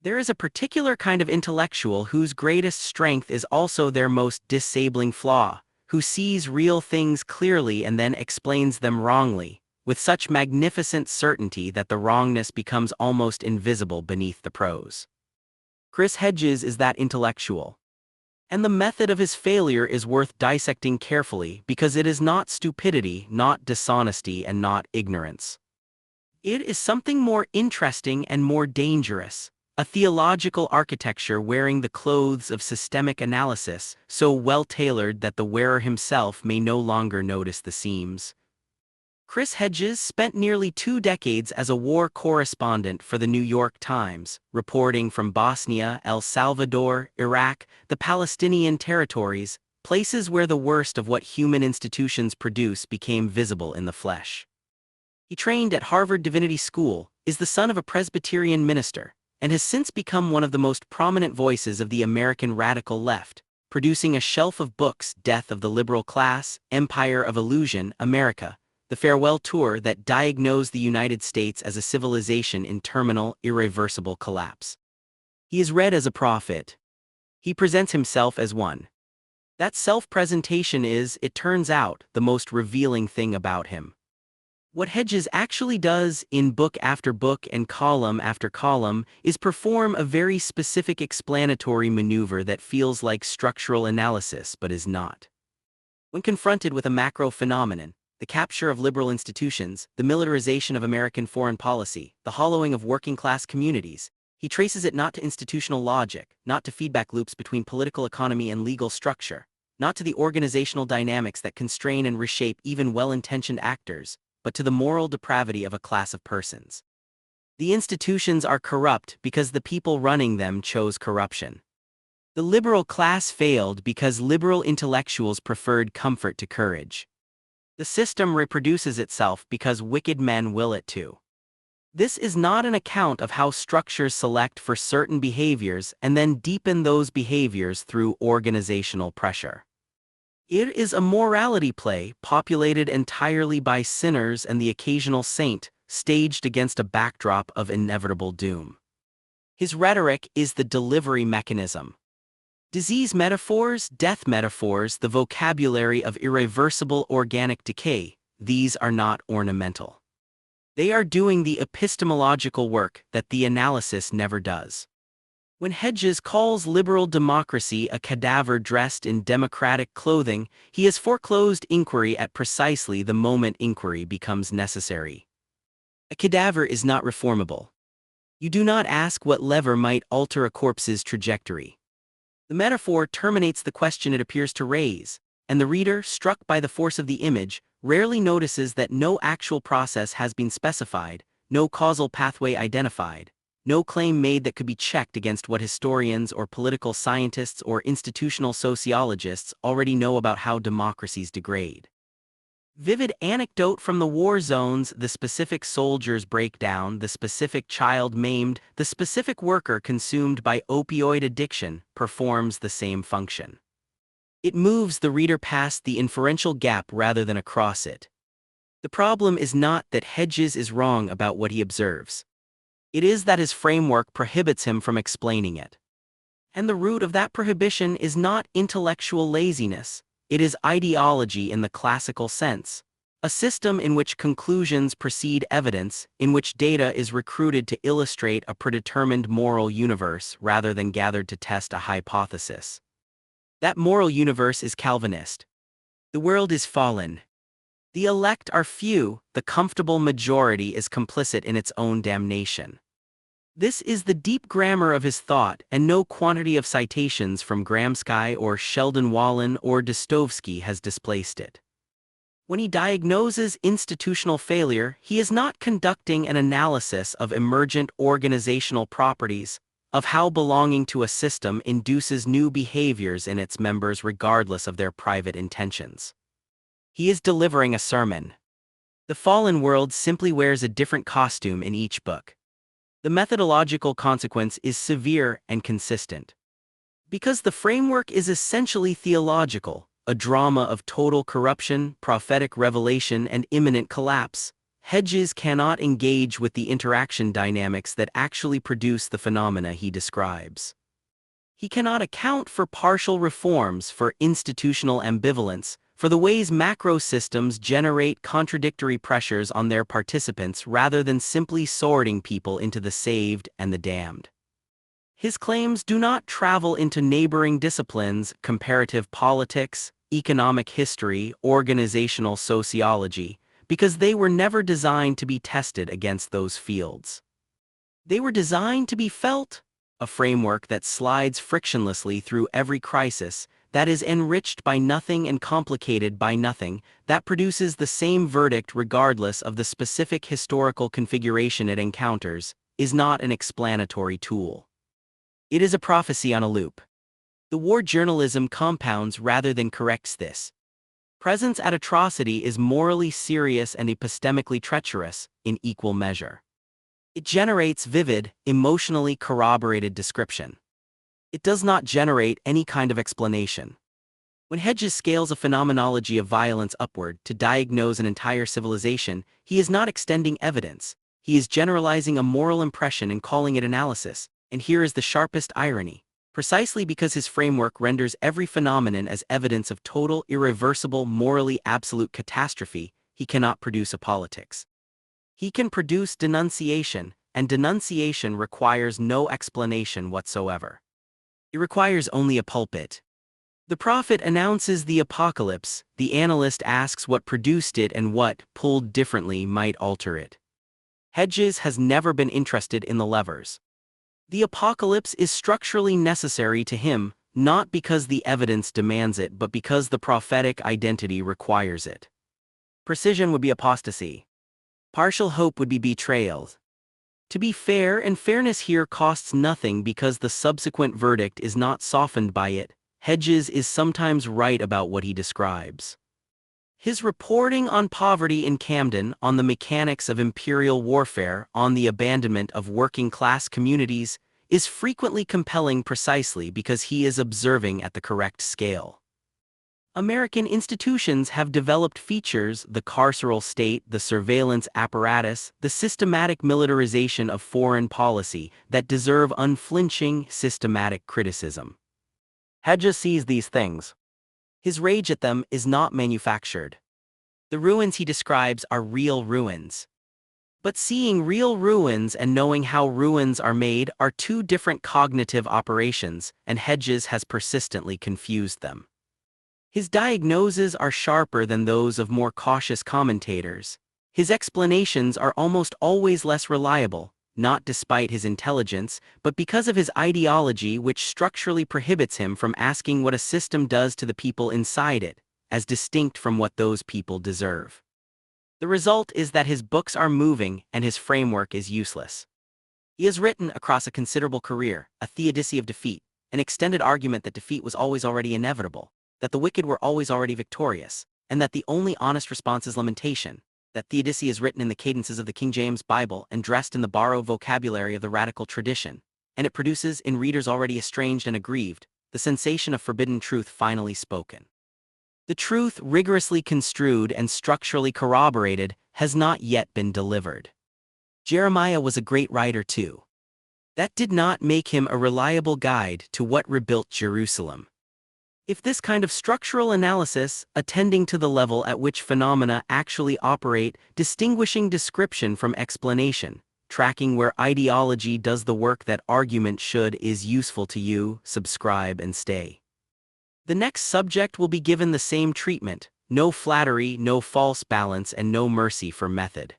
There is a particular kind of intellectual whose greatest strength is also their most disabling flaw, who sees real things clearly and then explains them wrongly, with such magnificent certainty that the wrongness becomes almost invisible beneath the prose. Chris Hedges is that intellectual. And the method of his failure is worth dissecting carefully because it is not stupidity, not dishonesty, and not ignorance. It is something more interesting and more dangerous. A theological architecture wearing the clothes of systemic analysis, so well-tailored that the wearer himself may no longer notice the seams. Chris Hedges spent nearly 2 decades as a war correspondent for the New York Times, reporting from Bosnia, El Salvador, Iraq, the Palestinian territories, places where the worst of what human institutions produce became visible in the flesh. He trained at Harvard Divinity School, is the son of a Presbyterian minister, and has since become one of the most prominent voices of the American radical left, producing a shelf of books: Death of the Liberal Class, Empire of Illusion, America, the farewell tour that diagnosed the United States as a civilization in terminal, irreversible collapse. He is read as a prophet. He presents himself as one. That self-presentation is, it turns out, the most revealing thing about him. What Hedges actually does, in book after book and column after column, is perform a very specific explanatory maneuver that feels like structural analysis but is not. When confronted with a macro phenomenon, the capture of liberal institutions, the militarization of American foreign policy, the hollowing of working-class communities, he traces it not to institutional logic, not to feedback loops between political economy and legal structure, not to the organizational dynamics that constrain and reshape even well-intentioned actors, but to the moral depravity of a class of persons. The institutions are corrupt because the people running them chose corruption. The liberal class failed because liberal intellectuals preferred comfort to courage. The system reproduces itself because wicked men will it to. This is not an account of how structures select for certain behaviors and then deepen those behaviors through organizational pressure. It is a morality play populated entirely by sinners and the occasional saint, staged against a backdrop of inevitable doom. His rhetoric is the delivery mechanism. Disease metaphors, death metaphors, the vocabulary of irreversible organic decay, these are not ornamental. They are doing the epistemological work that the analysis never does. When Hedges calls liberal democracy a cadaver dressed in democratic clothing, he has foreclosed inquiry at precisely the moment inquiry becomes necessary. A cadaver is not reformable. You do not ask what lever might alter a corpse's trajectory. The metaphor terminates the question it appears to raise, and the reader, struck by the force of the image, rarely notices that no actual process has been specified, no causal pathway identified, no claim made that could be checked against what historians or political scientists or institutional sociologists already know about how democracies degrade. Vivid anecdote from the war zones: the specific soldier's breakdown, the specific child maimed, the specific worker consumed by opioid addiction, performs the same function. It moves the reader past the inferential gap rather than across it. The problem is not that Hedges is wrong about what he observes. It is that his framework prohibits him from explaining it. And the root of that prohibition is not intellectual laziness, it is ideology in the classical sense, a system in which conclusions precede evidence, in which data is recruited to illustrate a predetermined moral universe rather than gathered to test a hypothesis. That moral universe is Calvinist. The world is fallen. The elect are few, the comfortable majority is complicit in its own damnation. This is the deep grammar of his thought, and no quantity of citations from Gramsci or Sheldon Wallen or Dostoevsky has displaced it. When he diagnoses institutional failure, he is not conducting an analysis of emergent organizational properties, of how belonging to a system induces new behaviors in its members regardless of their private intentions. He is delivering a sermon. The fallen world simply wears a different costume in each book. The methodological consequence is severe and consistent. Because the framework is essentially theological, a drama of total corruption, prophetic revelation, and imminent collapse, Hedges cannot engage with the interaction dynamics that actually produce the phenomena he describes. He cannot account for partial reforms, for institutional ambivalence, for the ways macro systems generate contradictory pressures on their participants rather than simply sorting people into the saved and the damned. His claims do not travel into neighboring disciplines, comparative politics, economic history, organizational sociology, because they were never designed to be tested against those fields. They were designed to be felt, a framework that slides frictionlessly through every crisis, that is enriched by nothing and complicated by nothing, that produces the same verdict regardless of the specific historical configuration it encounters, is not an explanatory tool. It is a prophecy on a loop. The war journalism compounds rather than corrects this. Presence at atrocity is morally serious and epistemically treacherous, in equal measure. It generates vivid, emotionally corroborated description. It does not generate any kind of explanation. When Hedges scales a phenomenology of violence upward to diagnose an entire civilization, he is not extending evidence, he is generalizing a moral impression and calling it analysis, and here is the sharpest irony. Precisely because his framework renders every phenomenon as evidence of total, irreversible, morally absolute catastrophe, he cannot produce a politics. He can produce denunciation, and denunciation requires no explanation whatsoever. It requires only a pulpit. The prophet announces the apocalypse, the analyst asks what produced it and what, pulled differently, might alter it. Hedges has never been interested in the levers. The apocalypse is structurally necessary to him, not because the evidence demands it but because the prophetic identity requires it. Precision would be apostasy. Partial hope would be betrayal. To be fair, and fairness here costs nothing because the subsequent verdict is not softened by it, Hedges is sometimes right about what he describes. His reporting on poverty in Camden, on the mechanics of imperial warfare, on the abandonment of working-class communities, is frequently compelling precisely because he is observing at the correct scale. American institutions have developed features, the carceral state, the surveillance apparatus, the systematic militarization of foreign policy, that deserve unflinching, systematic criticism. Hedges sees these things. His rage at them is not manufactured. The ruins he describes are real ruins. But seeing real ruins and knowing how ruins are made are two different cognitive operations, and Hedges has persistently confused them. His diagnoses are sharper than those of more cautious commentators. His explanations are almost always less reliable, not despite his intelligence, but because of his ideology which structurally prohibits him from asking what a system does to the people inside it, as distinct from what those people deserve. The result is that his books are moving and his framework is useless. He has written across a considerable career, a theodicy of defeat, an extended argument that defeat was always already inevitable, that the wicked were always already victorious, and that the only honest response is lamentation. That theodicy is written in the cadences of the King James Bible and dressed in the borrowed vocabulary of the radical tradition, and it produces in readers already estranged and aggrieved the sensation of forbidden truth finally spoken. The truth, rigorously construed and structurally corroborated, has not yet been delivered. Jeremiah was a great writer too. That did not make him a reliable guide to what rebuilt Jerusalem. If this kind of structural analysis, attending to the level at which phenomena actually operate, distinguishing description from explanation, tracking where ideology does the work that argument should, is useful to you, subscribe and stay. The next subject will be given the same treatment, no flattery, no false balance and no mercy for method.